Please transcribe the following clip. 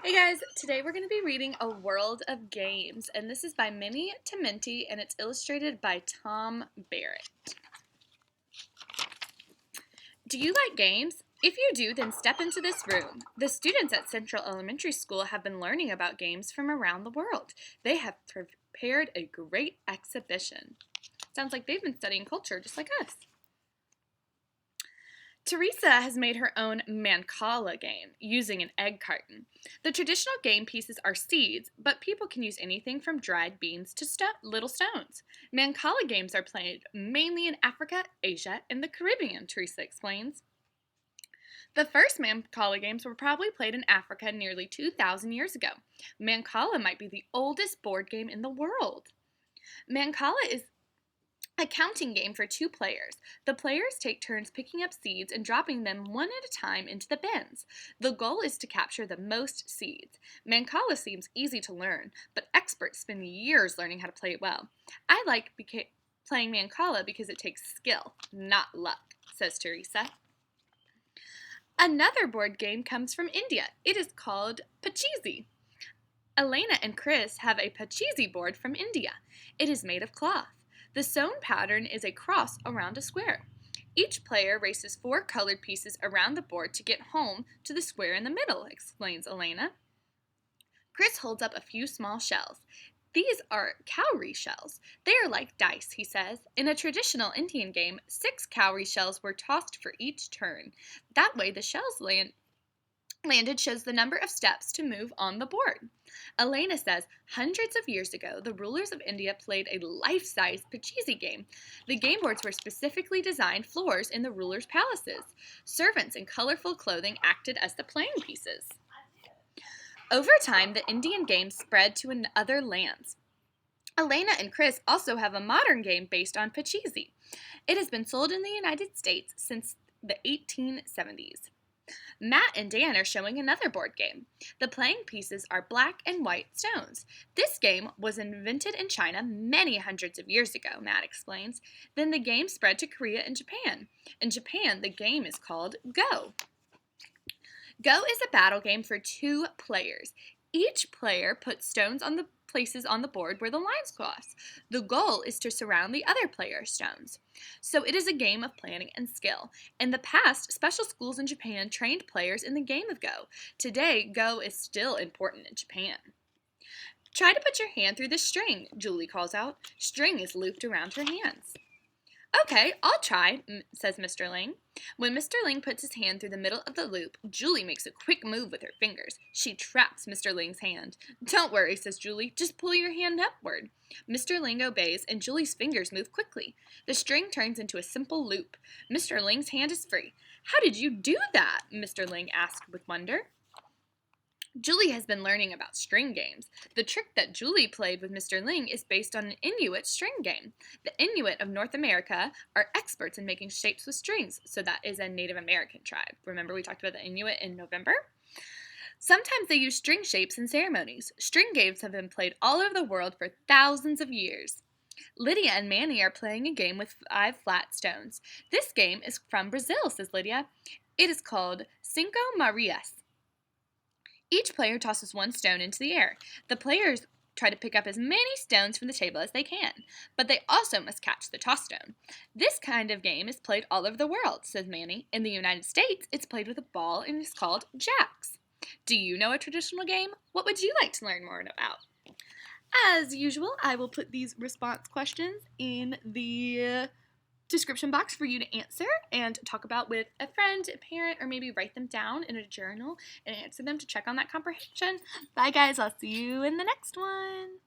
Hey guys, today we're going to be reading A World of Games, and this is by Minnie Minty, and it's illustrated by Tom Barrett. Do you like games? If you do, then step into this room. The students at Central Elementary School have been learning about games from around the world. They have prepared a great exhibition. Sounds like they've been studying culture just like us. Teresa has made her own Mancala game using an egg carton. The traditional game pieces are seeds, but people can use anything from dried beans to little stones. Mancala games are played mainly in Africa, Asia, and the Caribbean, Teresa explains. The first Mancala games were probably played in Africa nearly 2,000 years ago. Mancala might be the oldest board game in the world. Mancala is a counting game for two players. The players take turns picking up seeds and dropping them one at a time into the bins. The goal is to capture the most seeds. Mancala seems easy to learn, but experts spend years learning how to play it well. I like playing Mancala because it takes skill, not luck, says Teresa. Another board game comes from India. It is called Pachie Z. Elena and Chris have a Pachie Z board from India. It is made of cloth. The sewn pattern is a cross around a square. Each player races 4 colored pieces around the board to get home to the square in the middle, explains Elena. Chris holds up a few small shells. These are cowrie shells. They are like dice, he says. In a traditional Indian game, 6 cowrie shells were tossed for each turn. That way the shells landed shows the number of steps to move on the board. Elena says hundreds of years ago, the rulers of India played a life-size Pachie Z game. The game boards were specifically designed floors in the rulers' palaces. Servants in colorful clothing acted as the playing pieces. Over time, the Indian game spread to other lands. Elena and Chris also have a modern game based on Pachie Z. It has been sold in the United States since the 1870s. Matt and Dan are showing another board game. The playing pieces are black and white stones. This game was invented in China many hundreds of years ago, Matt explains. Then the game spread to Korea and Japan. In Japan, the game is called Go. Go is a battle game for 2 players. Each player puts stones on the places on the board where the lines cross. The goal is to surround the other player's stones. So it is a game of planning and skill. In the past, special schools in Japan trained players in the game of Go. Today, Go is still important in Japan. Try to put your hand through the string, Julie calls out. String is looped around her hands. Okay, I'll try, says Mr. Ling. When Mr. Ling puts his hand through the middle of the loop, Julie makes a quick move with her fingers. She traps Mr. Ling's hand. Don't worry, says Julie. Just pull your hand upward. Mr. Ling obeys, and Julie's fingers move quickly. The string turns into a simple loop. Mr. Ling's hand is free. How did you do that? Mr. Ling asked with wonder. Julie has been learning about string games. The trick that Julie played with Mr. Ling is based on an Inuit string game. The Inuit of North America are experts in making shapes with strings, so that is a Native American tribe. Remember we talked about the Inuit in November? Sometimes they use string shapes in ceremonies. String games have been played all over the world for thousands of years. Lydia and Manny are playing a game with 5 flat stones. This game is from Brazil, says Lydia. It is called Cinco Marias. Each player tosses 1 stone into the air. The players try to pick up as many stones from the table as they can, but they also must catch the toss stone. This kind of game is played all over the world, says Manny. In the United States, it's played with a ball and is called jacks. Do you know a traditional game? What would you like to learn more about? As usual, I will put these response questions in the description box for you to answer and talk about with a friend, a parent, or maybe write them down in a journal and answer them to check on that comprehension. Bye guys, I'll see you in the next one.